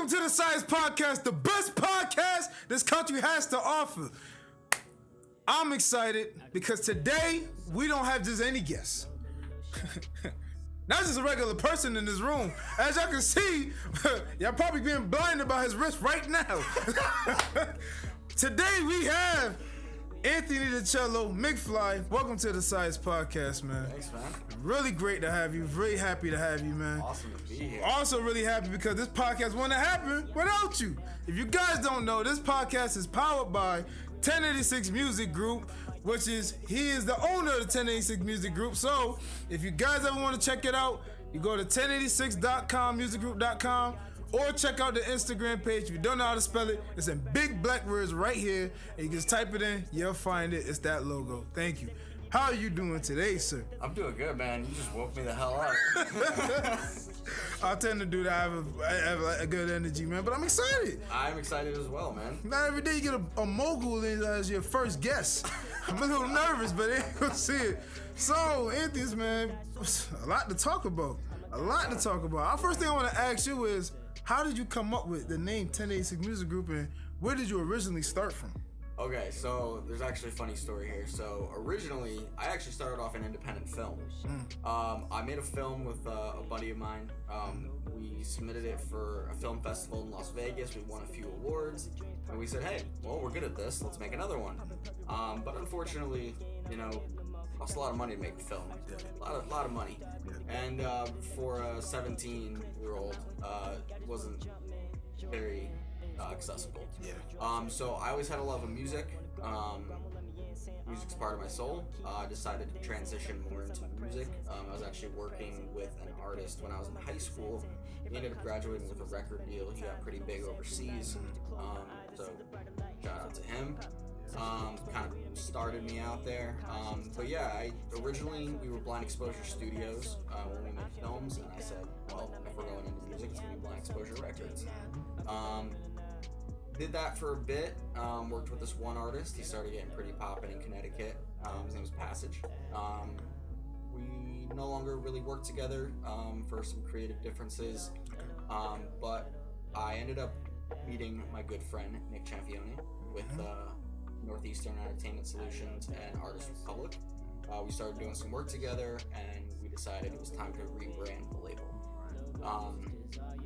to the Saius Podcast, the best podcast this country has to offer. I'm excited because today we don't have just any guests. Not just a regular person in this room. As y'all can see, y'all probably being blinded by his wrist right now. Today we have Anthony DeChello, McFly. Welcome to the Saius Podcast, man. Thanks, man. Really great to have you. Very happy to have you, man. Awesome to be here. Also really happy because this podcast wouldn't happen without you. If you guys don't know, this podcast is powered by 1086 Music Group, which is, he is the owner of the 1086 Music Group. So if you guys ever want to check it out, you go to 1086.com, musicgroup.com, or check out the Instagram page. If you don't know how to spell it, it's in big black words right here. And you just type it in, you'll find it. It's that logo. Thank you. How are you doing today, sir? I'm doing good, man. You just woke me the hell up. I tend to do that. I have a good energy, man. But I'm excited. I'm excited as well, man. Not every day you get a mogul as your first guest. I'm a little nervous, but ain't gonna see it. So, Anthony's, man, a lot to talk about. Our first thing I want to ask you is, how did you come up with the name 1086 Music Group, and where did you originally start from? Okay, so there's actually a funny story here. So originally, I actually started off in independent film. I made a film with a buddy of mine. We submitted it for a film festival in Las Vegas. We won a few awards, and we said, hey, well, we're good at this. Let's make another one. But unfortunately, cost a lot of money to make a film. A lot of money. And for a 17-year-old, it wasn't very accessible. So I always had a love of music. Music's part of my soul. I decided to transition more into music. I was actually working with an artist when I was in high school. He ended up graduating with a record deal. He got pretty big overseas. So shout out to him. Kind of started me out there. But yeah, originally we were Blind Exposure Studios when we made films, and I said, well, if we're going into music, it's going to be Blind Exposure Records. Did that for a bit, worked with this one artist. He started getting pretty poppin' in Connecticut. His name was Passage. We no longer really worked together for some creative differences, but I ended up meeting my good friend, Nick Champione, with Northeastern Entertainment Solutions and Artist Republic. We started doing some work together, and we decided it was time to rebrand the label.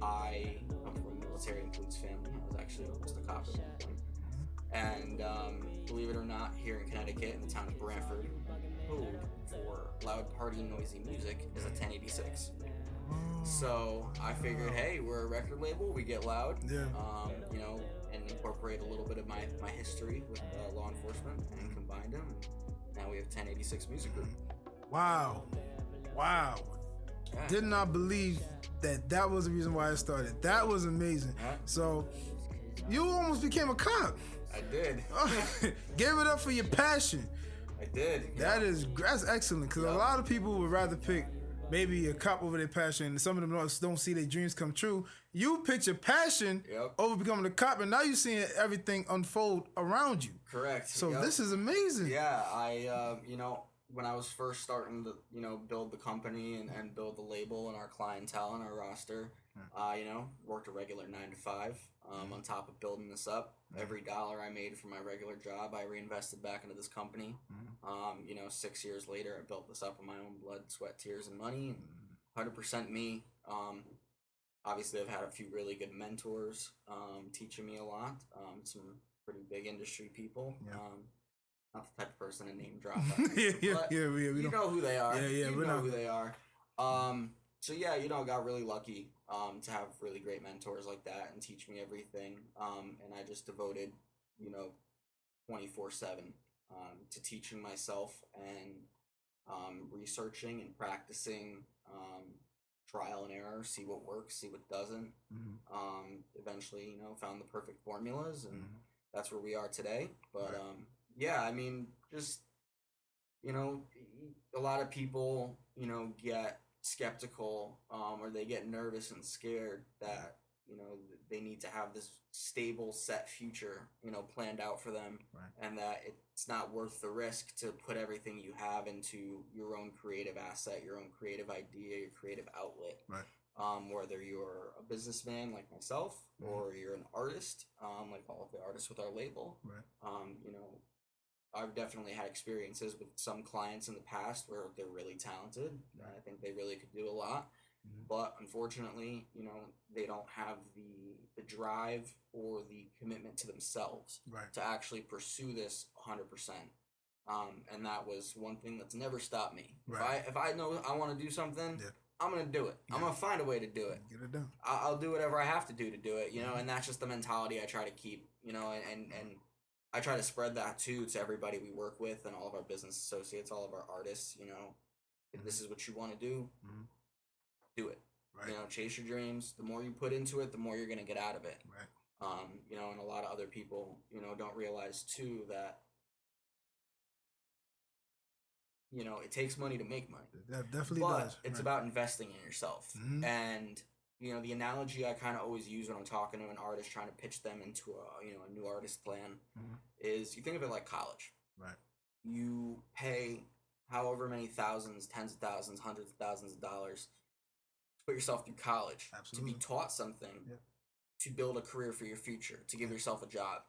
I come from a military and police family. I was actually just a cop at one point. And believe it or not, here in Connecticut, in the town of Branford, code for loud, party, noisy music is a 1086. So I figured, hey, we're a record label, we get loud, and incorporate a little bit of my history with law enforcement and combine them. Now we have 1086 Music Group. Wow. Yeah. Did not believe that was the reason why I started. That was amazing. Yeah. So you almost became a cop. I did. Gave it up for your passion. I did. That's excellent, because a lot of people would rather pick maybe a cop over their passion, and some of them don't see their dreams come true. You picked your passion over becoming a cop, and now you're seeing everything unfold around you. Correct. So this is amazing. Yeah, I when I was first starting to build the company and build the label and our clientele and our roster, worked a regular 9 to 5 on top of building this up. Every dollar I made from my regular job, I reinvested back into this company. 6 years later, I built this up with my own blood, sweat, tears, and money. 100% me. Obviously, I've had a few really good mentors teaching me a lot. Some pretty big industry people. Not the type of person to name drop. You know who they are. We know who they are. I got really lucky to have really great mentors like that and teach me everything. And I just devoted, 24/7 to teaching myself and researching and practicing, trial and error, see what works, see what doesn't. Eventually, found the perfect formulas, and that's where we are today. But a lot of people, get skeptical, or they get nervous and scared that, they need to have this stable, set future, planned out for them, and that it's not worth the risk to put everything you have into your own creative asset, your own creative idea, your creative outlet. whether you're a businessman like myself or you're an artist, like all of the artists with our label. You know, I've definitely had experiences with some clients in the past where they're really talented, and I think they really could do a lot. But unfortunately, you know, they don't have the drive or the commitment to themselves to actually pursue this 100%. And that was one thing that's never stopped me. If I know I want to do something, I'm gonna do it. I'm gonna find a way to do it. Get it done. I'll do whatever I have to do it. You know, and that's just the mentality I try to keep. You know, and I try to spread that too to everybody we work with and all of our business associates, all of our artists. You know, if this is what you want to do, do it. You know, chase your dreams. The more you put into it, the more you're gonna get out of it. You know, and a lot of other people, you know, don't realize too that, you know, it takes money to make money. That definitely but does. It's about investing in yourself. And, you know, the analogy I kind of always use when I'm talking to an artist trying to pitch them into a new artist plan is you think of it like college. You pay however many thousands, tens of thousands, hundreds of thousands of dollars to put yourself through college, to be taught something, to build a career for your future, to give yourself a job.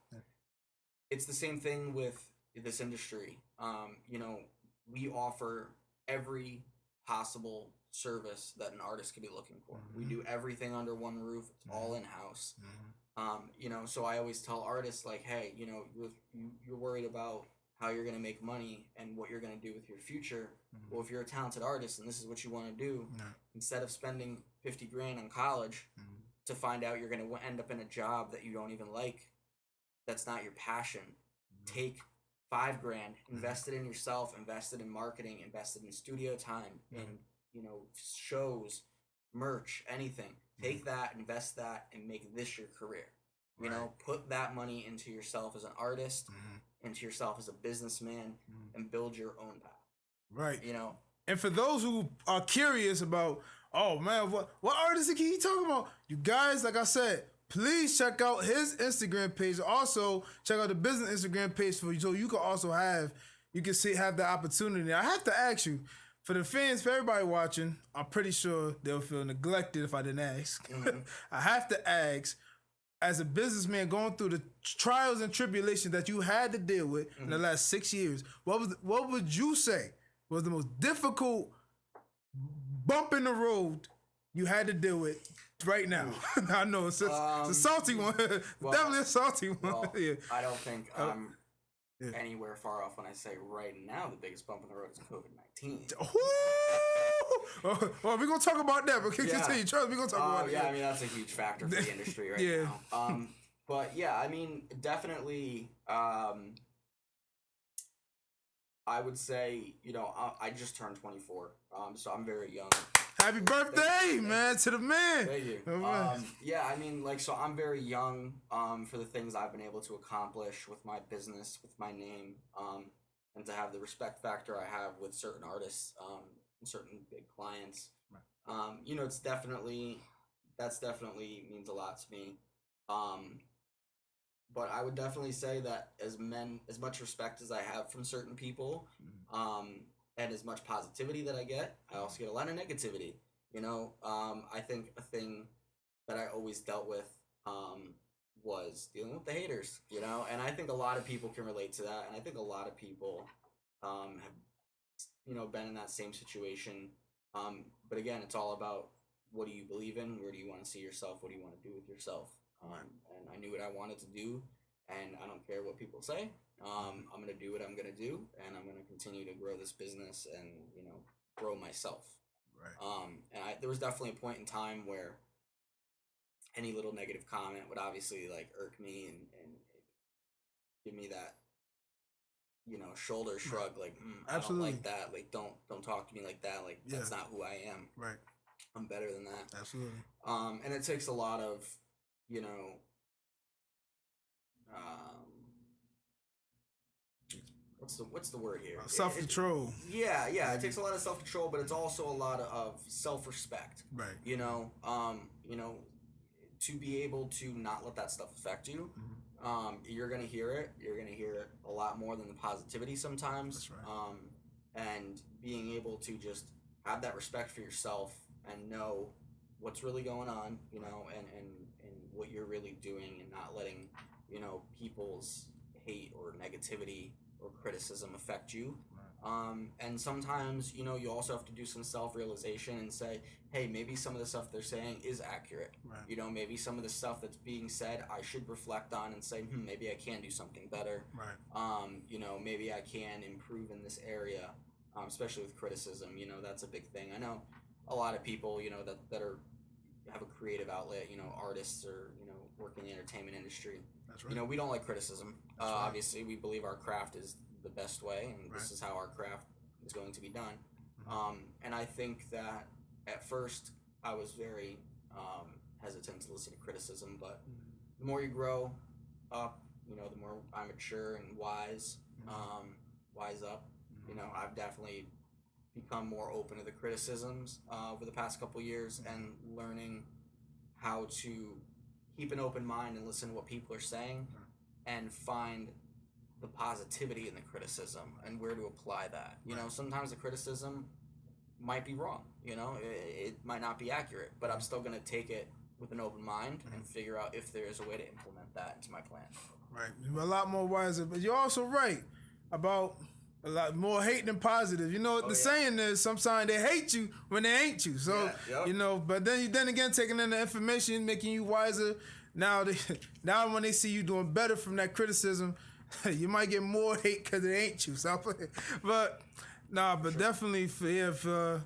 It's the same thing with this industry. You know, we offer every possible service that an artist could be looking for. We do everything under one roof. It's all in-house. You know, so I always tell artists, like, hey, you know, you're worried about how you're going to make money and what you're going to do with your future. Well, if you're a talented artist and this is what you want to do, instead of spending $50,000 on college to find out you're going to end up in a job that you don't even like, that's not your passion, take $5,000, invest it in yourself, invest it in marketing, invest it in studio time, in, you know, shows, merch, anything. Take that, invest that, and make this your career. You know, put that money into yourself as an artist, into yourself as a businessman, and build your own path. You know. And for those who are curious about, oh man, what artist is he talking about? You guys, like I said, please check out his Instagram page. Also, check out the business Instagram page for you, so you can also have the opportunity. I have to ask you, for the fans, for everybody watching, I'm pretty sure they'll feel neglected if I didn't ask. I have to ask, as a businessman going through the trials and tribulations that you had to deal with in the last 6 years, what would you say was the most difficult bump in the road you had to deal with right now? I know it's a salty one. Well, definitely a salty one. Well, I don't think I'm anywhere far off when I say right now the biggest bump in the road is COVID-19. Well, we're going to talk about that, but continue. Trust me, we're going to talk about that. I mean, that's a huge factor for the industry right now. But yeah, I mean, definitely, I would say, you know, I just turned 24, so I'm very young. Happy birthday, man, to the man. Thank you. Yeah, I mean, like, so I'm very young for the things I've been able to accomplish with my business, with my name, and to have the respect factor I have with certain artists and certain big clients. You know, that's definitely means a lot to me. But I would definitely say that as much respect as I have from certain people, and as much positivity that I get, I also get a lot of negativity. You know, I think a thing that I always dealt with was dealing with the haters, you know, and I think a lot of people can relate to that, and I think a lot of people have, you know, been in that same situation. But again, it's all about, what do you believe in? Where do you want to see yourself? What do you want to do with yourself? And I knew what I wanted to do, and I don't care what people say. I'm going to do what I'm going to do, and I'm going to continue to grow this business and, you know, grow myself. And there was definitely a point in time where any little negative comment would obviously, like, irk me and give me that, you know, shoulder shrug, like, I don't like that. Like, don't talk to me like that. Like, that's not who I am. I'm better than that. Absolutely. And it takes a lot of, you know, what's the word here? Self-control. It takes a lot of self-control, but it's also a lot of self-respect. You know, to be able to not let that stuff affect you. You're gonna hear it. You're gonna hear it a lot more than the positivity sometimes. And being able to just have that respect for yourself and know what's really going on, you know, and what you're really doing, and not letting, you know, people's hate or negativity or criticism affect you. And sometimes, you know, you also have to do some self-realization and say, hey, maybe some of the stuff they're saying is accurate. Right. You know, maybe some of the stuff that's being said, I should reflect on and say, maybe I can do something better. Right. You know, maybe I can improve in this area, especially with criticism. You know, that's a big thing. I know a lot of people, you know, that have a creative outlet, you know, artists or, you know, work in the entertainment industry. That's right. You know, we don't like criticism. Right. Obviously, we believe our craft is the best way, and this is how our craft is going to be done. And I think that at first I was very hesitant to listen to criticism, but the more you grow up, you know, the more I mature and wise up. You know, I've definitely become more open to the criticisms over the past couple years, and learning how to keep an open mind and listen to what people are saying, and find the positivity in the criticism and where to apply that. You know, sometimes the criticism might be wrong, you know, it might not be accurate, but I'm still going to take it with an open mind and figure out if there is a way to implement that into my plan. Right. You're a lot more wiser, but you're also right about a lot more hate than positive. You know what the saying is, sometimes they hate you when they ain't you. So, you know, but then again, taking in the information, making you wiser. Now when they see you doing better from that criticism, you might get more hate because it ain't you. So, but definitely for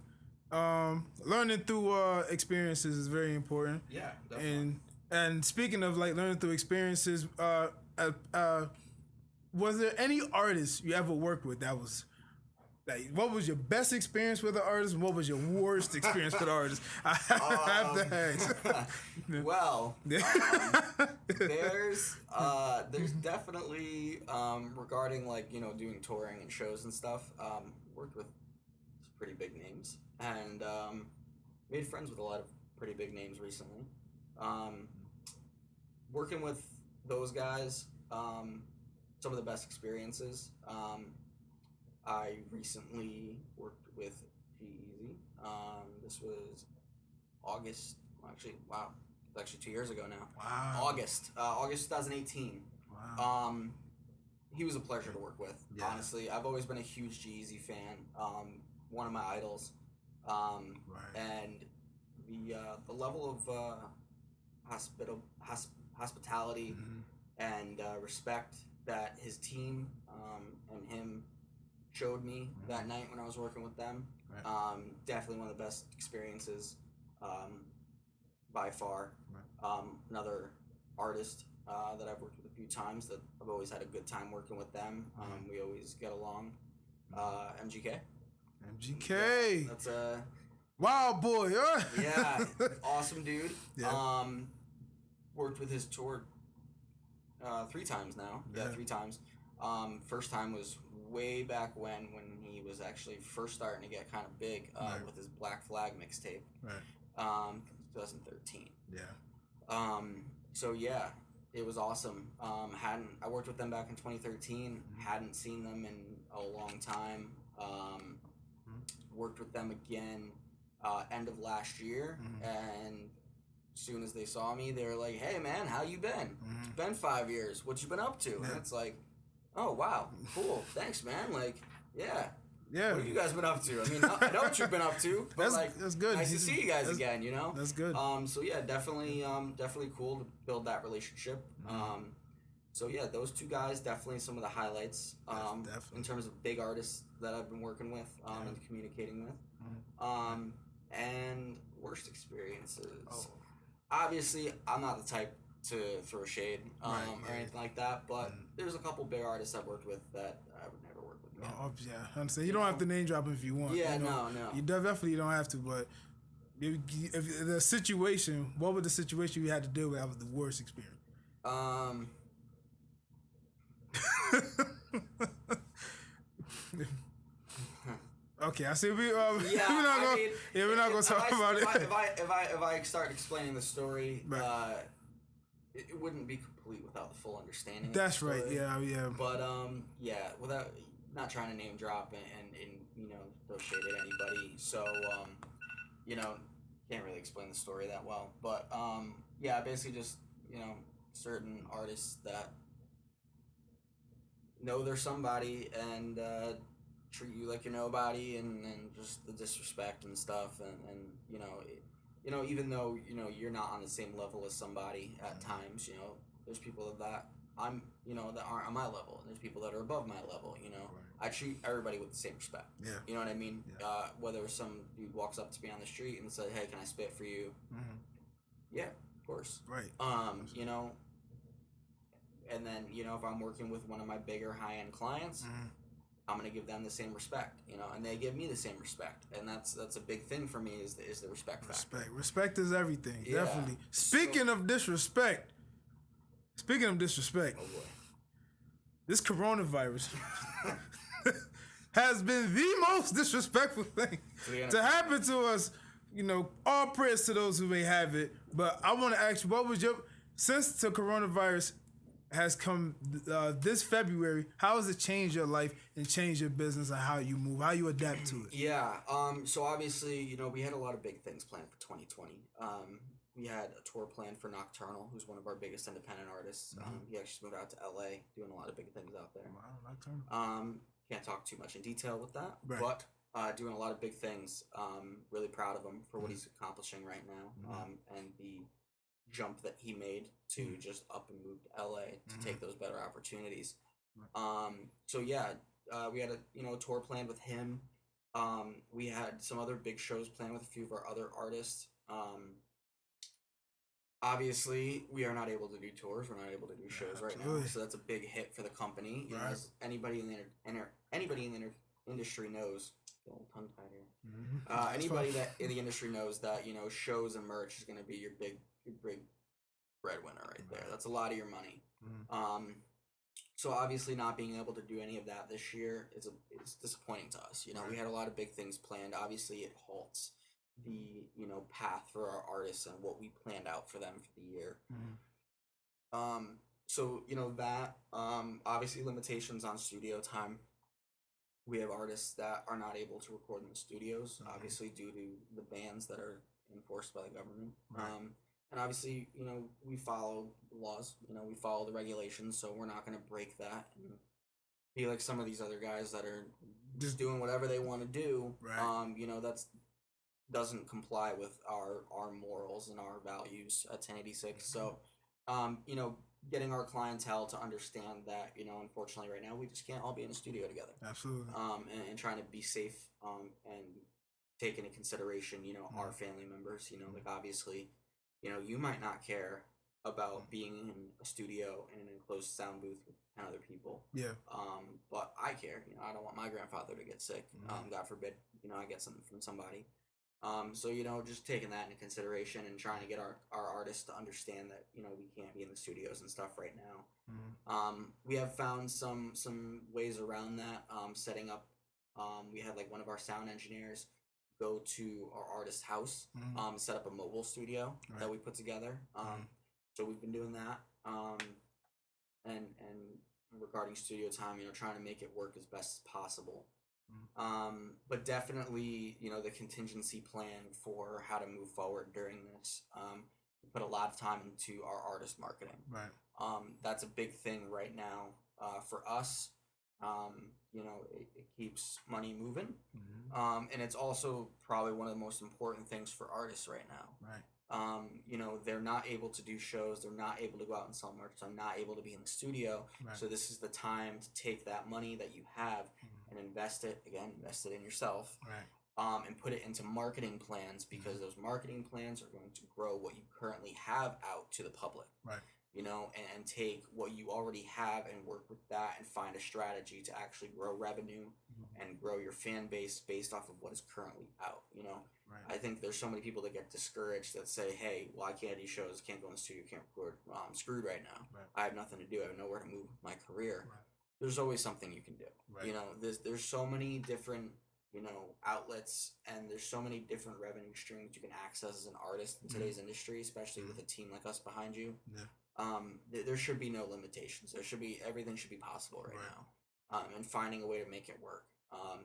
learning through experiences is very important. Yeah, definitely. And speaking of like learning through experiences, was there any artist you ever worked with that was like, what was your best experience with an artist, and what was your worst experience with an artist? I have to ask. Well, there's definitely regarding, like, you know, doing touring and shows and stuff. Worked with some pretty big names, and made friends with a lot of pretty big names recently. Working with those guys, some of the best experiences. I recently worked with G-Eazy. This was August. Actually, wow. It's actually 2 years ago now. Wow. August 2018. Wow. He was a pleasure to work with. Yeah. Honestly, I've always been a huge G-Eazy fan. One of my idols. And the level of hospitality and respect that his team and him showed me that night when I was working with them. Definitely one of the best experiences by far. Another artist that I've worked with a few times that I've always had a good time working with them. We always get along. MGK. MGK. Yeah, that's a wild boy. Yeah, awesome dude. Yeah. Worked with his tour 3 times now. Yeah, 3 times. First time was way back when he was actually first starting to get kind of big with his Black Flag mixtape. 2013. Yeah. So yeah, it was awesome. I worked with them back in 2013. Hadn't seen them in a long time. Worked with them again end of last year, and as soon as they saw me, they were like, "Hey man, how you been? It's been 5 years. What you been up to?" And it's like, "Oh wow, cool, thanks man." Like, yeah. What have you guys been up to? I mean, I know what you've been up to, but that's good. Nice to see you guys again. You know, that's good. So yeah, definitely cool to build that relationship. So yeah, those 2 guys definitely some of the highlights. In terms of big artists that I've been working with and communicating with. And worst experiences. Obviously, I'm not the type to throw shade or anything like that, but there's a couple big artists I've worked with that I would never work with again. Yeah, I understand. You don't have to name drop them if you want. Yeah, you know? No. You definitely don't have to, but if the situation, what was the situation you had to deal with that was the worst experience? Okay, I see. We're not gonna talk about it. If I start explaining the story, it wouldn't be complete without the full understanding. That's of the right. story. Yeah. But without not trying to name drop and throw shade at anybody. So can't really explain the story that well, but yeah, basically just certain artists that know they're somebody and treat you like you're nobody, and just the disrespect and stuff, and even though you're not on the same level as somebody at times, there's people that I'm that aren't on my level, and there's people that are above my level. I treat everybody with the same respect. Yeah. You know what I mean? Yeah. Whether some dude walks up to me on the street and says, "Hey, can I spit for you?" Mm-hmm. Yeah, of course. Right. And then if I'm working with one of my bigger high-end clients, I'm gonna give them the same respect, and they give me the same respect, and that's a big thing for me is the respect factor. Respect is everything, yeah. Definitely. Speaking of disrespect, oh boy, this coronavirus has been the most disrespectful thing to happen to us. All prayers to those who may have it, but I want to ask you, since the coronavirus has come this February, how has it changed your life and changed your business and how you move, how you adapt to it? Yeah. So obviously, we had a lot of big things planned for 2020. We had a tour planned for Nocturnal, who's one of our biggest independent artists. He actually moved out to LA, doing a lot of big things out there. Wow, Nocturnal. Can't talk too much in detail with that, right. But doing a lot of big things. Really proud of him for what he's accomplishing right now, and the jump that he made to just up and move to LA to take those better opportunities. So yeah, we had a tour planned with him. We had some other big shows planned with a few of our other artists. Obviously, we are not able to do tours. We're not able to do shows right now, so that's a big hit for the company. Right. As anybody in the industry knows, tongue tied here. Anybody that in the industry knows that shows and merch is going to be your big breadwinner right there. That's a lot of your money. So obviously, not being able to do any of that this year is disappointing to us. We had a lot of big things planned. Obviously, it halts the path for our artists and what we planned out for them for the year. So that obviously limitations on studio time. We have artists that are not able to record in the studios, obviously due to the bans that are enforced by the government. And obviously, we follow the laws. We follow the regulations, so we're not going to break that and be like some of these other guys that are just doing whatever they want to do. Right. That's doesn't comply with our morals and our values at 1086. So, getting our clientele to understand that, unfortunately right now we just can't all be in a studio together. Absolutely. And trying to be safe, and take into consideration, our family members, like obviously, you might not care about being in a studio in an enclosed sound booth with 10 other people. Yeah. But I care, I don't want my grandfather to get sick. God forbid, I get something from somebody. So, just taking that into consideration and trying to get our artists to understand that, we can't be in the studios and stuff right now. We have found some ways around that, setting up, we had like one of our sound engineers go to our artist's house, set up a mobile studio that we put together. So we've been doing that. And regarding studio time, trying to make it work as best as possible. But definitely, the contingency plan for how to move forward during this, we put a lot of time into our artist marketing. Right. That's a big thing right now, for us. It keeps money moving. And it's also probably one of the most important things for artists right now. Right. They're not able to do shows. They're not able to go out and sell merch. They're not able to be in the studio. Right. So this is the time to take that money that you have and invest it in yourself. Right. And put it into marketing plans, because those marketing plans are going to grow what you currently have out to the public. Right. And take what you already have and work with that and find a strategy to actually grow revenue and grow your fan base based off of what is currently out. Right. I think there's so many people that get discouraged that say, hey, well, I can't do shows, can't go in the studio, can't record. Well, I'm screwed right now. Right. I have nothing to do. I have nowhere to move with my career. Right. There's always something you can do. Right. There's so many different, outlets, and there's so many different revenue streams you can access as an artist in today's industry, especially with a team like us behind you. Yeah. There should be no limitations. Everything should be possible right now. And finding a way to make it work.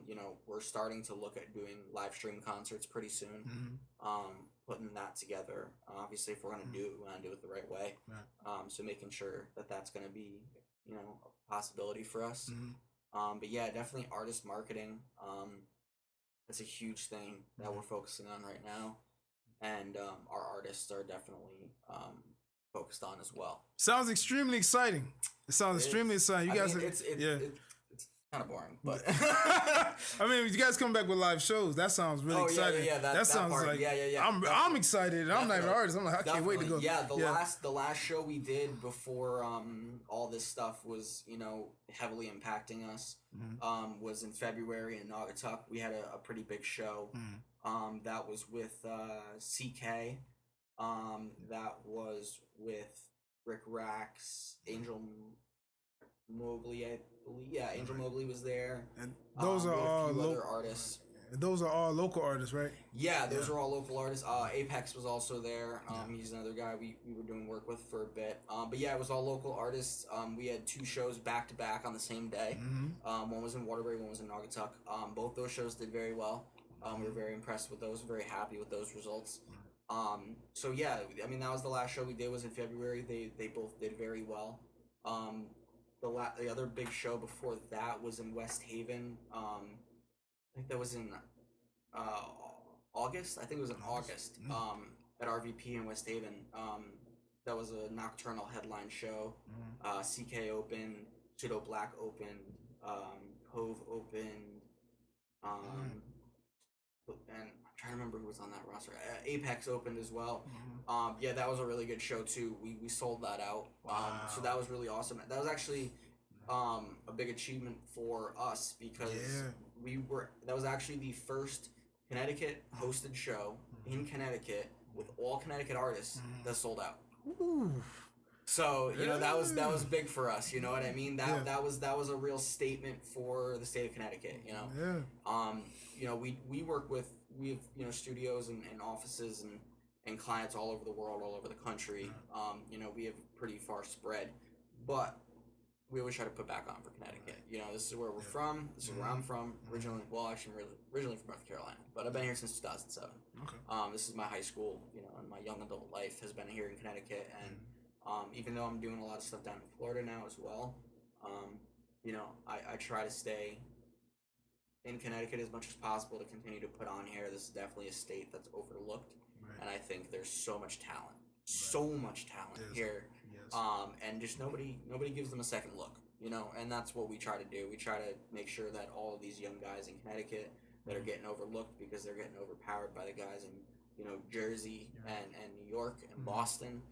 You know, we're starting to look at doing live stream concerts pretty soon. Putting that together. Obviously, if we're gonna do it, we want to do it the right way. So making sure that that's gonna be, you know, a possibility for us. But yeah, definitely artist marketing. That's a huge thing that we're focusing on right now, and our artists are definitely focused on as well. Sounds extremely exciting. It sounds extremely exciting. You guys, it's kind of boring, but I mean, you guys come back with live shows. That sounds really exciting. That sounds part. like I'm excited. I'm not even an artist. I'm like, I can't wait to go. Yeah, the last show we did before all this stuff was, you know, heavily impacting us. Was in February in Naugatuck. We had a pretty big show. That was with CK. That was with Rick Rax, Angel Mobley, I believe. Yeah, Angel Mobley was there. And those are all other artists. Those are all local artists, right? Yeah, those are all local artists. Apex was also there. He's another guy we were doing work with for a bit. But yeah, it was all local artists. We had 2 shows back to back on the same day. One was in Waterbury, one was in Naugatuck. Both those shows did very well. We were very impressed with those, very happy with those results. So yeah, I mean, that was the last show we did, was in February. They both did very well. The other big show before that was in West Haven. I think that was in August. I think it was in August. At RVP in West Haven. That was a nocturnal headline show. CK opened, Shadow Black opened, Hove opened, and I'm trying to remember who was on that roster. Apex opened as well. Yeah, that was a really good show too. We sold that out. So that was really awesome. That was actually a big achievement for us because that was actually the first Connecticut hosted show in Connecticut with all Connecticut artists that sold out. So, you know, that was big for us, you know what I mean? That was a real statement for the state of Connecticut, you know. You know, we work with, we have, you know, studios and offices and clients all over the world, all over the country. You know, we have pretty far spread, but we always try to put back on for Connecticut. You know, this is where we're from. This is where I'm from. Originally from North Carolina, but I've been here since 2007. This is my high school, you know, and my young adult life has been here in Connecticut. And even though I'm doing a lot of stuff down in Florida now as well, you know, I try to stay in Connecticut as much as possible to continue to put on here. This is definitely a state that's overlooked, and I think there's so much talent here. And just nobody gives them a second look, you know, and that's what we try to do. We try to make sure that all of these young guys in Connecticut that are getting overlooked because they're getting overpowered by the guys in, you know, Jersey and New York and Boston.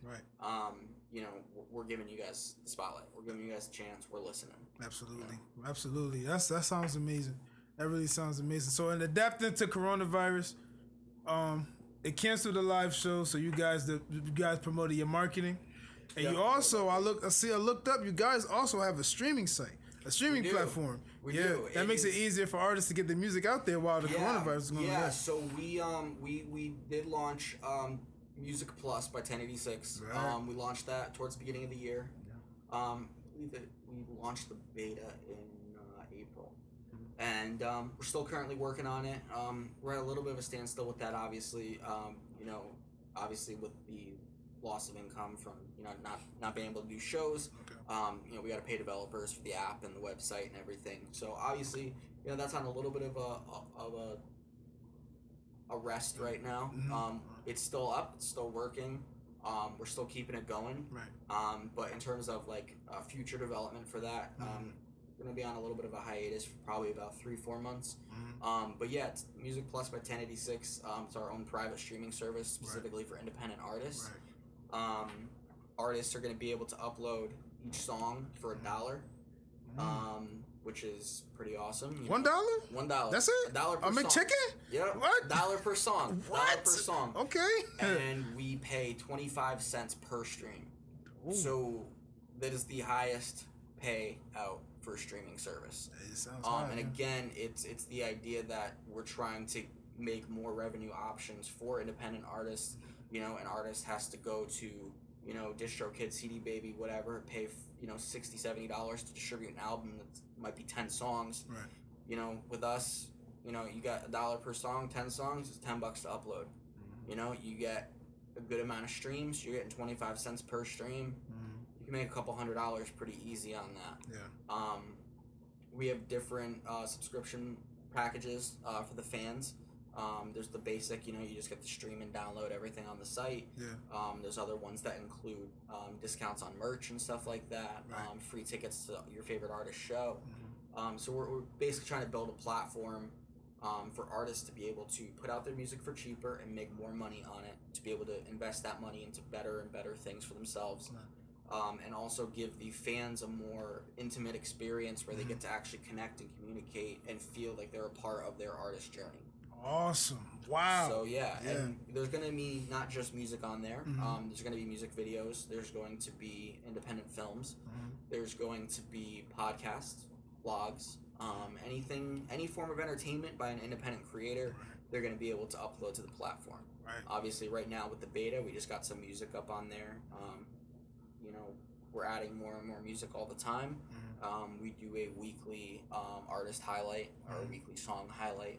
You know, we're giving you guys the spotlight. We're giving you guys a chance. We're listening. Absolutely. You know? Absolutely. That sounds amazing. That really sounds amazing. So in adapting to coronavirus, it canceled the live show, so you guys promoted your marketing. And you also, I looked up, you guys also have a streaming site, a streaming platform. We do. That makes it easier for artists to get their music out there while the coronavirus is going on. Yeah, so we did launch Music Plus by 1086. We launched that towards the beginning of the year. I believe that we launched the beta in April. And we're still currently working on it. We're at a little bit of a standstill with that, obviously. You know, obviously with the loss of income from, you know, not being able to do shows. You know, we got to pay developers for the app and the website and everything. So obviously, you know, that's on a little bit of a rest right now. It's still up, it's still working. We're still keeping it going. But in terms of like future development for that, we're gonna be on a little bit of a hiatus for probably about 3-4 months. But yeah, it's Music Plus by 1086. It's our own private streaming service specifically for independent artists. Artists are going to be able to upload each song for $1, which is pretty awesome. $1? $1. That's it? $1 per I'm song. a chicken? Yep. What? $1 per song. What? $1 per song. Okay. And we pay 25 cents per stream. Ooh. So that is the highest pay out for a streaming service. It sounds high, and again, it's the idea that we're trying to make more revenue options for independent artists. You know, an artist has to go to, you know, DistroKid, CD Baby, whatever, pay, you know, $60-$70 to distribute an album that might be 10 songs. you know, with us, you know, you got $1 per song, 10 songs, it's $10 to upload. You know, you get a good amount of streams, you're getting 25 cents per stream. You can make a couple $100 pretty easy on that. Yeah. We have different subscription packages for the fans. There's the basic, you know, you just get to stream and download everything on the site. Yeah. There's other ones that include discounts on merch and stuff like that. Right. Free tickets to your favorite artist show. So we're basically trying to build a platform for artists to be able to put out their music for cheaper and make more money on it, to be able to invest that money into better and better things for themselves. And also give the fans a more intimate experience where they get to actually connect and communicate and feel like they're a part of their artist journey. Awesome. Wow. So yeah, and there's going to be not just music on there. There's going to be music videos. There's going to be independent films. There's going to be podcasts, vlogs, any form of entertainment by an independent creator. They're going to be able to upload to the platform. Right. Obviously, right now with the beta, we just got some music up on there. You know, we're adding more and more music all the time. We do a weekly artist highlight or a weekly song highlight.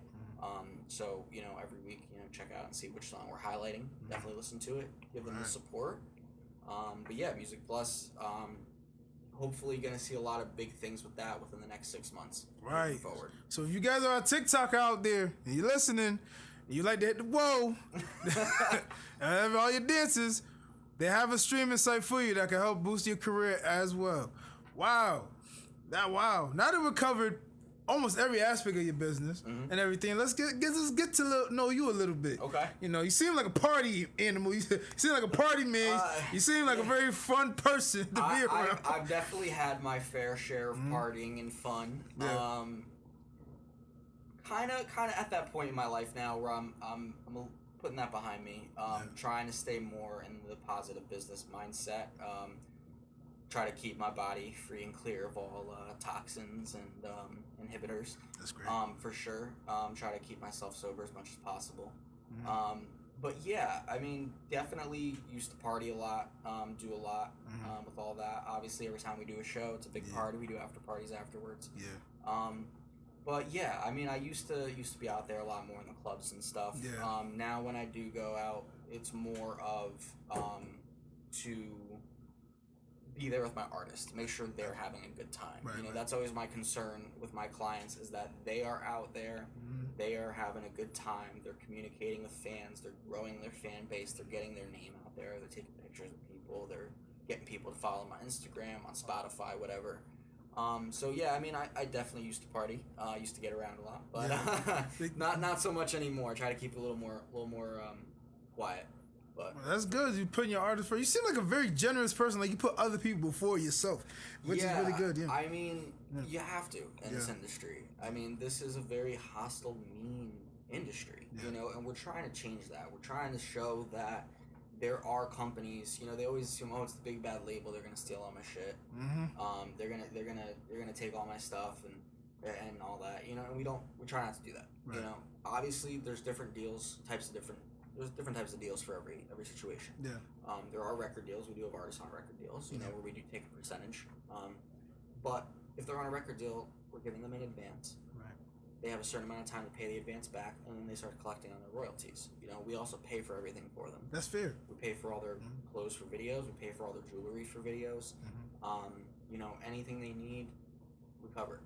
So, you know, every week, you know, check out and see which song we're highlighting. Definitely listen to it. Give them the support. But yeah, Music Plus, hopefully going to see a lot of big things with that within the next 6 months. Right. Forward. So if you guys are on TikTok out there and you're listening, and you like to hit the whoa, and all your dances, they have a streaming site for you that can help boost your career as well. Wow. Now that we've covered almost every aspect of your business and everything, let's get to know you a little bit. Okay. You know, you seem like a party animal. You seem like a party man. You seem like a very fun person to be around. I've definitely had my fair share of partying and fun. Yeah. Kind of at that point in my life now where I'm putting that behind me. Trying to stay more in the positive business mindset. Try to keep my body free and clear of all toxins and inhibitors. That's great. For sure. Try to keep myself sober as much as possible. But yeah, I mean, definitely used to party a lot, do a lot with all that. Obviously, every time we do a show, it's a big party. We do after parties afterwards. Yeah. But yeah, I mean, I used to be out there a lot more in the clubs and stuff. Yeah. Now when I do go out, it's more of to be there with my artists, make sure they're having a good time. Right, you know, right. that's always my concern with my clients, is that they are out there, they are having a good time, they're communicating with fans, they're growing their fan base, they're getting their name out there, they're taking pictures of people, they're getting people to follow them on Instagram, on Spotify, whatever. So yeah, I mean, I definitely used to party. Used to get around a lot, but not so much anymore. I try to keep it a little more quiet. But well, that's good. You putting your artist first. You seem like a very generous person. Like you put other people before yourself, which is really good. Yeah. I mean, you have to in this industry. I mean, this is a very hostile, mean industry. You know, and we're trying to change that. We're trying to show that there are companies. You know, they always assume, oh, it's the big bad label. They're gonna steal all my shit. They're gonna take all my stuff and all that. You know, and we try not to do that. Right. You know, obviously there's different deals, there's different types of deals for every situation. Yeah. There are record deals. We do have artists on record deals, you know, where we do take a percentage. But if they're on a record deal, we're giving them in advance. Right. They have a certain amount of time to pay the advance back, and then they start collecting on their royalties. You know, we also pay for everything for them. That's fair. We pay for all their clothes for videos. We pay for all their jewelry for videos. You know, anything they need, we cover.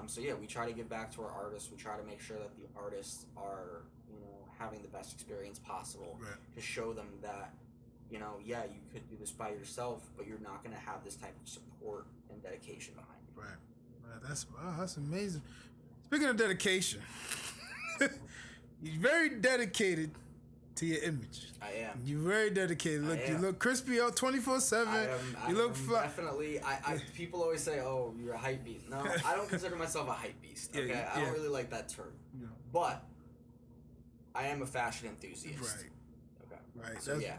So yeah, we try to give back to our artists. We try to make sure that the artists are, you know, having the best experience possible, to show them that, you know, yeah, you could do this by yourself, but you're not going to have this type of support and dedication behind you. Right. That's amazing. Speaking of dedication, you're very dedicated to your image. I am. You're very dedicated. Look, you look crispy out 24/7. You look definitely. People always say, "Oh, you're a hype beast." No, I don't consider myself a hype beast. Okay, I don't really like that term. Yeah. But I am a fashion enthusiast. Right. Okay. Right. So yeah.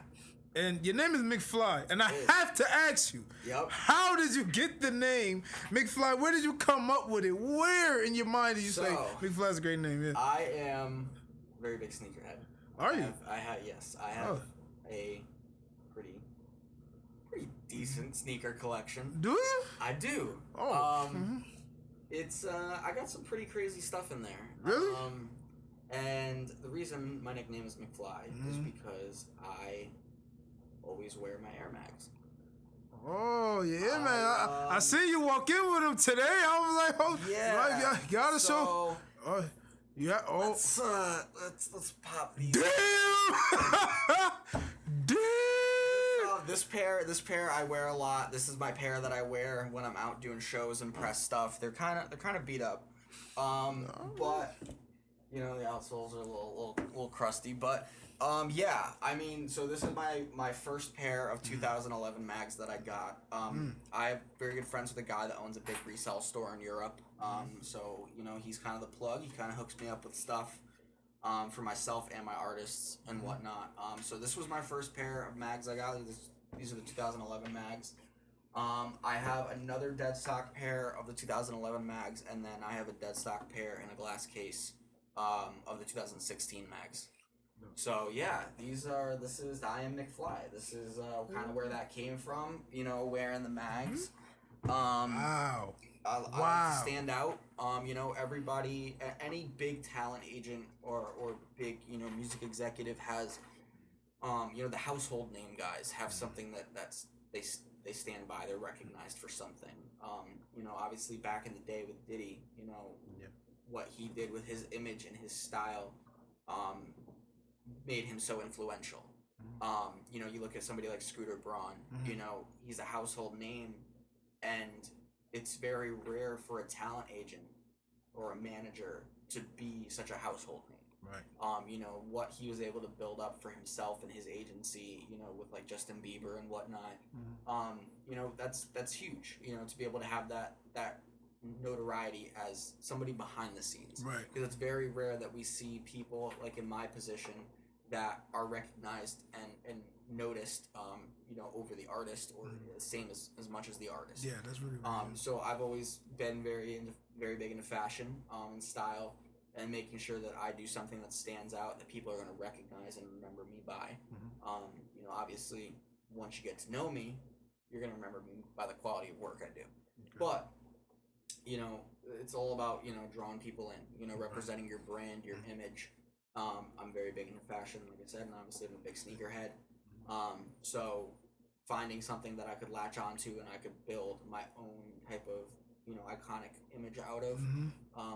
And your name is McFly, and I have to ask you, how did you get the name McFly? Where did you come up with it? Where in your mind did you say McFly's a great name? Yeah. I am a very big sneakerhead. Are you? I have a pretty decent sneaker collection. Do you? I do. Oh. It's I got some pretty crazy stuff in there. Really? And the reason my nickname is McFly is because I always wear my Air Max. Oh yeah, man! I see you walk in with him today. I was like, oh yeah, I gotta show. Oh yeah, oh. Let's pop these. Damn! Damn! This pair I wear a lot. This is my pair that I wear when I'm out doing shows and press stuff. They're kind of beat up, but you know the outsoles are a little crusty. But yeah, I mean, so this is my first pair of 2011 mags that I got. I have very good friends with a guy that owns a big resale store in Europe. So you know he's kind of the plug. He kind of hooks me up with stuff. For myself and my artists and whatnot. So this was my first pair of mags I got. These are the 2011 mags. I have another dead stock pair of the 2011 mags, and then I have a dead stock pair in a glass case of the 2016 mags. So yeah, I am McFly. This is kind of where that came from. You know, wearing the mags. Wow. I like to stand out. You know, everybody, any big talent agent or big, you know, music executive has, you know, the household name guys have something that's they stand by. They're recognized for something. You know, obviously back in the day with Diddy, you know, what he did with his image and his style, made him so influential. You know, you look at somebody like Scooter Braun. You know, he's a household name, and it's very rare for a talent agent or a manager to be such a household name. Right. You know, what he was able to build up for himself and his agency, you know, with like Justin Bieber and whatnot. You know, that's huge, you know, to be able to have that notoriety as somebody behind the scenes. Right. Because it's very rare that we see people like in my position that are recognized and noticed, you know, over the artist or the same as much as the artist. Yeah, that's really so I've always been very big into fashion and style, and making sure that I do something that stands out that people are going to recognize and remember me by. You know, obviously, once you get to know me, you're going to remember me by the quality of work I do. Okay. But you know, it's all about, you know, drawing people in. You know, representing your brand, your image. I'm very big into fashion, like I said, and obviously I'm a big sneakerhead. So finding something that I could latch onto and I could build my own type of, you know, iconic image out of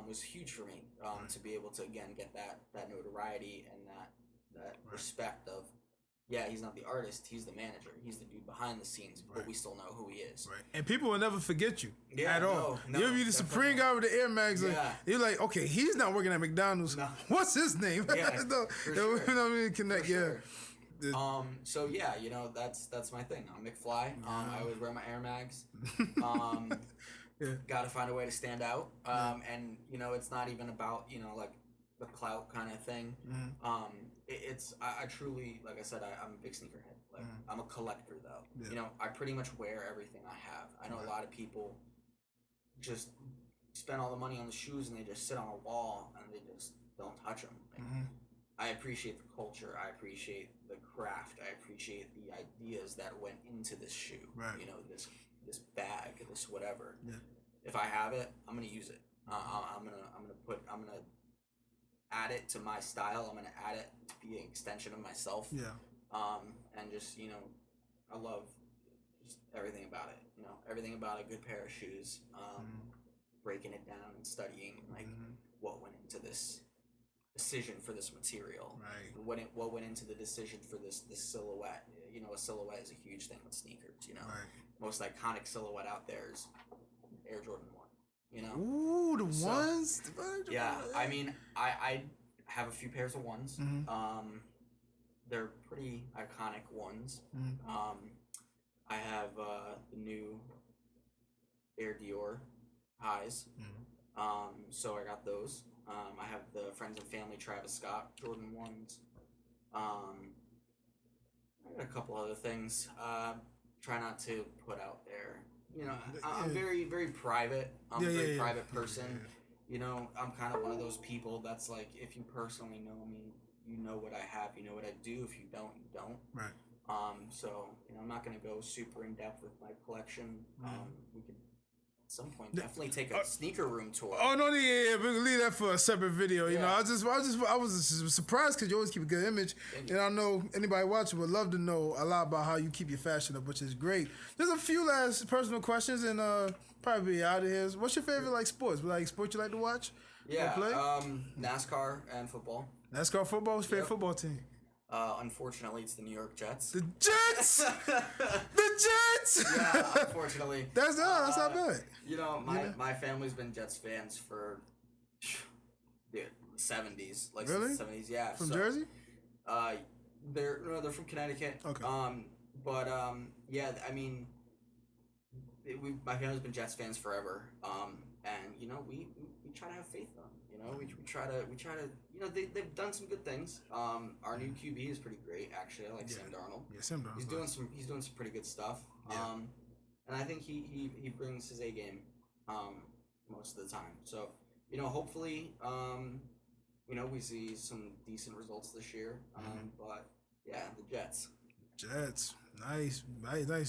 was huge for me. To be able to again get that notoriety and that respect of, yeah, he's not the artist, he's the manager, he's the dude behind the scenes, but we still know who he is. Right. And people will never forget you at all. No, You'll be the supreme guy with the Air Max. Like, you're like, okay, he's not working at McDonald's. No. What's his name? Yeah, for sure. You know what I mean? Connect, sure. So yeah, you know, that's my thing. I'm McFly. I always wear my Air Mags. Got to find a way to stand out. And you know, it's not even about, you know, like the clout kind of thing. I truly, like I said, I'm a big sneakerhead. Like I'm a collector though. Yeah. You know, I pretty much wear everything I have. I know a lot of people just spend all the money on the shoes and they just sit on a wall and they just don't touch them. Like, I appreciate the culture. I appreciate the craft. I appreciate the ideas that went into this shoe. Right. You know, this bag, this whatever. Yeah. If I have it, I'm gonna use it. I'm gonna add it to my style. I'm gonna add it to be an extension of myself. Yeah. And just, you know, I love just everything about it. You know, everything about a good pair of shoes. Breaking it down and studying like what went into this decision for this material. Right. What went into the decision for this silhouette. You know, a silhouette is a huge thing with sneakers. You know, most iconic silhouette out there is Air Jordan 1. You know. Ooh, the ones. Yeah, I mean, I have a few pairs of ones. They're pretty iconic ones. I have the new Air Dior highs. So I got those. I have the Friends and Family Travis Scott Jordan 1s. I got a couple other things. Try not to put out there. You know, I'm very, very private. I'm a very private person. You know, I'm kind of one of those people that's like, if you personally know me, you know what I have, you know what I do. If you don't, you don't. Right. So, you know, I'm not going to go super in depth with my collection. We could some point definitely take a sneaker room tour. Oh no, yeah, we can leave that for a separate video. You know, I was surprised because you always keep a good image, and I know anybody watching would love to know a lot about how you keep your fashion up, which is great. There's a few last personal questions, and probably be out of here. What's your favorite sports? Like sports you like to watch? Yeah, NASCAR and football. NASCAR football. What's your favorite football team? Unfortunately, it's the New York Jets. The Jets! The Jets! Yeah, unfortunately. That's not bad. You know, my family's been Jets fans for the 70s. Like really? Since the 70s, yeah. From Jersey? They're from Connecticut. Okay. Yeah, I mean, my family's been Jets fans forever. And you know, we try to have faith in them. You know, we try to you know, they've done some good things. Our new QB is pretty great, actually. I like Sam Darnold. Yeah, Sam Darnold. He's doing some pretty good stuff. Yeah. And I think he brings his A game most of the time. So, you know, hopefully you know, we see some decent results this year. But yeah, the Jets. Jets. Nice.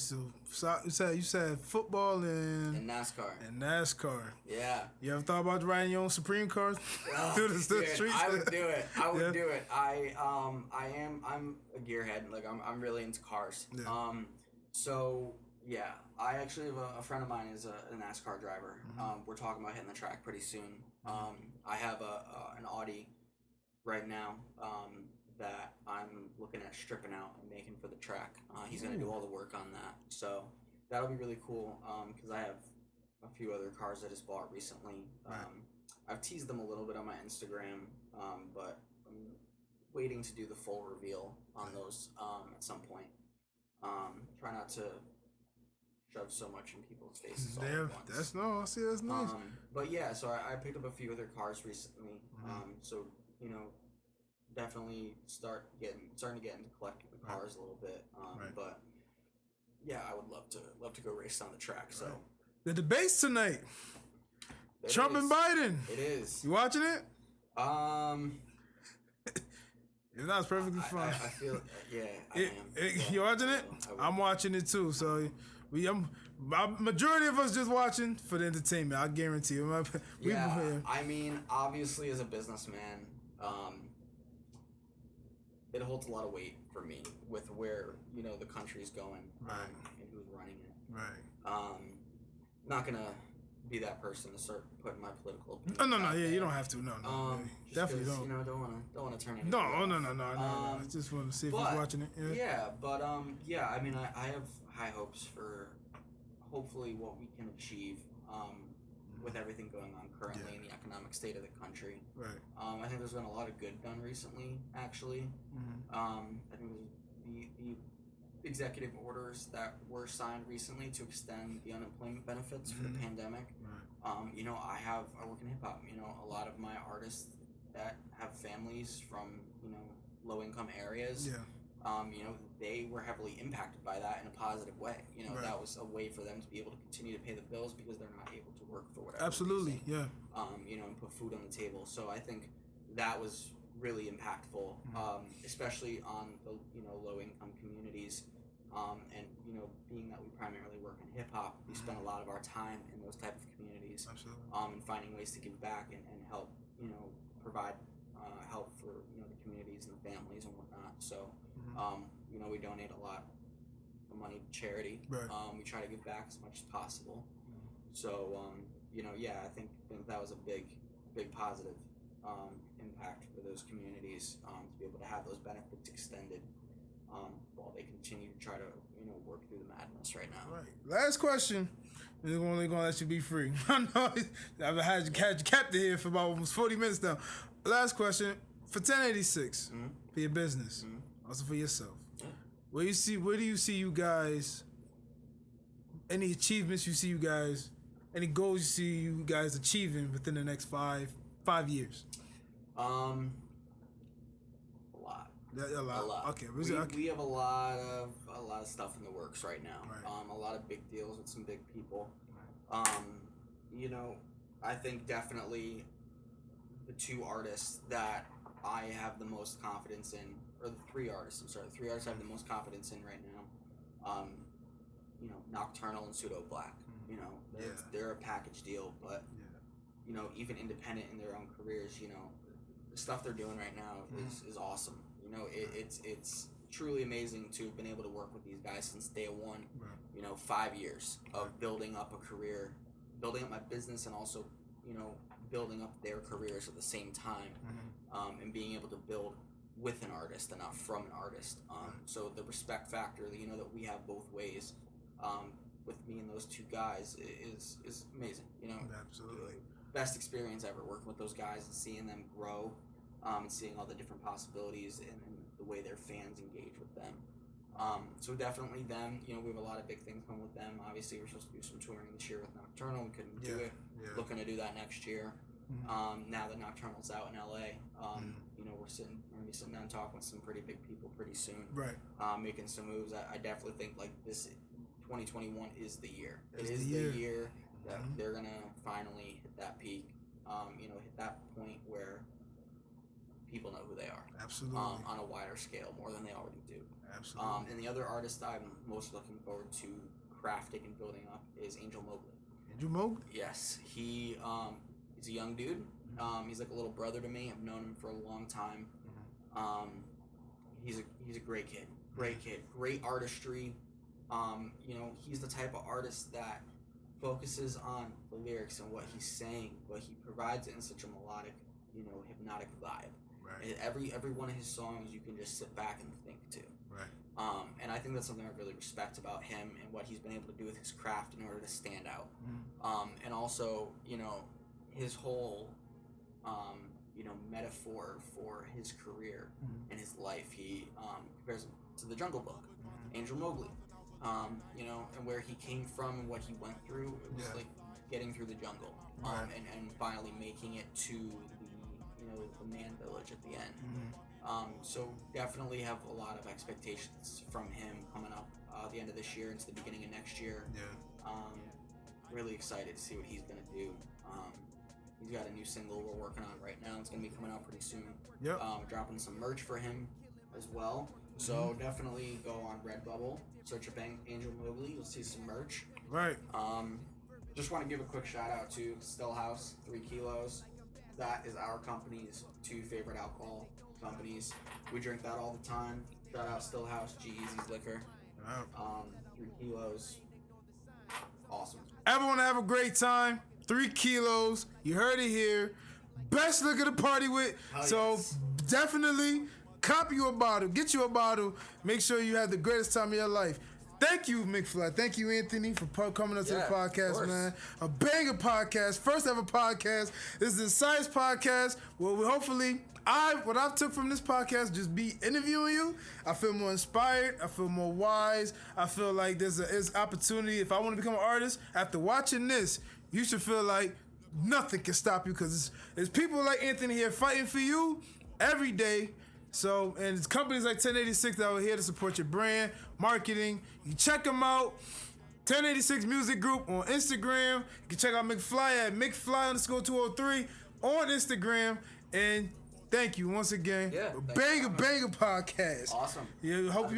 So you said football and NASCAR. Yeah. You ever thought about riding your own Supreme cars through the streets? I would do it. Do it. I'm a gearhead. Like I'm really into cars. Yeah. So yeah, I actually have a friend of mine is a NASCAR driver. We're talking about hitting the track pretty soon. I have an Audi right now. That I'm looking at stripping out and making for the track. He's going to do all the work on that. So that'll be really cool because I have a few other cars I just bought recently. I've teased them a little bit on my Instagram, but I'm waiting to do the full reveal on those at some point. Try not to shove so much in people's faces all at once. That's nice. But yeah, so I picked up a few other cars recently. So, you know, definitely starting to get into collecting the cars a little bit. But yeah, I would love to go race on the track. So the debates tonight. Trump and Biden. It is. You watching it? If not, it's perfectly fine. I feel I am. You watching it? I'm watching it too. So majority of us just watching for the entertainment. I guarantee you. I mean, obviously, as a businessman, it holds a lot of weight for me with where, you know, the country's going and who's running it. Right. Not gonna be that person to start putting my political opinion. No. Yeah, you don't have to. No. Definitely don't. You know, don't wanna turn anything. No. I just want to see if he's watching it. Yeah, I mean, I have high hopes for hopefully what we can achieve. With everything going on currently in the economic state of the country. Right. I think there's been a lot of good done recently, actually. I think the executive orders that were signed recently to extend the unemployment benefits for the pandemic. Right. You know, I work in hip hop. You know, a lot of my artists that have families from, you know, low income areas. Yeah. You know, they were heavily impacted by that in a positive way. You know, that was a way for them to be able to continue to pay the bills because they're not able to work for whatever Absolutely, reason. You know, and put food on the table. So I think that was really impactful, especially on the, you know, low income communities. And, you know, being that we primarily work in hip hop, we spend a lot of our time in those type of communities. Absolutely. And finding ways to give back and help, you know, provide help for, you know, the communities and the families and whatnot. So, you know, we donate a lot of money to charity. Right. We try to give back as much as possible. So, you know, I think that was a big positive impact for those communities to be able to have those benefits extended while they continue to try to, you know, work through the madness right now. Right. Last question. We're only going to let you be free. I know I've had you captive here for about almost 40 minutes now. Last question. For 1086, for your business, also for yourself, where do you see you guys, any achievements you see you guys, any goals you see you guys achieving within the next 5 years? A lot. A lot. Okay. We have a lot of stuff in the works right now. Right. A lot of big deals with some big people. Right. You know, I think definitely the two artists that I have the most confidence in, or the three artists I have the most confidence in right now, you know, Nocturnal and Pseudo Black. You know, they're a package deal, but you know, even independent in their own careers, you know, the stuff they're doing right now is awesome. You know, it's truly amazing to have been able to work with these guys since day one. Right. You know, 5 years of building up a career, building up my business, and also, you know, building up their careers at the same time, and being able to build with an artist and not from an artist. So the respect factor, you know, that we have both ways, with me and those two guys is amazing. You know, absolutely best experience ever working with those guys and seeing them grow, and seeing all the different possibilities and the way their fans engage with them. So definitely them. You know, we have a lot of big things coming with them. Obviously, we're supposed to do some touring this year with Nocturnal. We couldn't do it. Looking to do that next year. Now that Nocturnal's out in LA, you know, we're gonna be sitting down talking with some pretty big people pretty soon. Right. Making some moves. I definitely think like this 2021 is the year. It is the year that they're gonna finally hit that peak. You know, hit that point where people know who they are. Absolutely. On a wider scale, more than they already do. Absolutely. And the other artist I'm most looking forward to crafting and building up is Angel Mobley. Angel Mobley? Yes. He's a young dude. He's like a little brother to me. I've known him for a long time. He's a great kid. Great artistry. You know, he's the type of artist that focuses on the lyrics and what he's saying, but he provides it in such a melodic, you know, hypnotic vibe. Right. Every one of his songs you can just sit back and think to. Right. And I think that's something I really respect about him and what he's been able to do with his craft in order to stand out. And also, you know, his whole, you know, metaphor for his career and his life. He compares him to the Jungle Book, Angel Mobley. You know, and where he came from and what he went through. It was like getting through the jungle, and finally making it to the man village at the end. So definitely have a lot of expectations from him coming up the end of this year into the beginning of next year. Really excited to see what he's gonna do. He's got a new single we're working on right now. It's gonna be coming out pretty soon. Dropping some merch for him as well. So definitely go on Redbubble, search up Angel Mobley. You'll see some merch. Right. Just want to give a quick shout out to Stillhouse 3 Kilos. That is our company's 2 favorite alcohol companies. We drink that all the time. Shout out Stillhouse, G-Eazy's Liquor. 3 Kilos. Awesome. Everyone have a great time. 3 Kilos. You heard it here. Best liquor to party with. So definitely copy you a bottle. Get you a bottle. Make sure you have the greatest time of your life. Thank you, McFly. Thank you, Anthony, for coming up to the podcast, man. A banger podcast. First ever podcast. This is the Saius Podcast. Well, hopefully, what I've took from this podcast, just be interviewing you. I feel more inspired. I feel more wise. I feel like there's opportunity. If I want to become an artist, after watching this, you should feel like nothing can stop you, because there's people like Anthony here fighting for you every day. So, and it's companies like 1086 that are here to support your brand, marketing. You check them out. 1086 Music Group on Instagram. You can check out McFly at McFly_203 on Instagram. And thank you once again. Banger podcast. Awesome. Yeah, I hope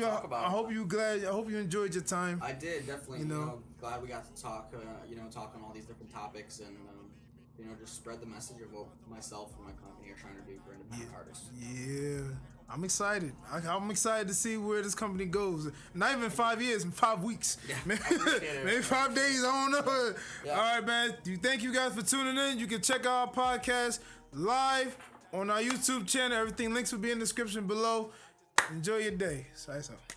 you enjoyed your time. I did, definitely. You know, glad we got to talk. Talk on all these different topics and just spread the message of what myself and my company are trying to do for independent artists. Yeah, I'm excited. I'm excited to see where this company goes. Not even 5 years, in 5 weeks. Yeah, maybe 5 days, I don't know. Yeah. All right, man. Thank you guys for tuning in. You can check out our podcast live on our YouTube channel. Everything links will be in the description below. Enjoy your day. Saius out.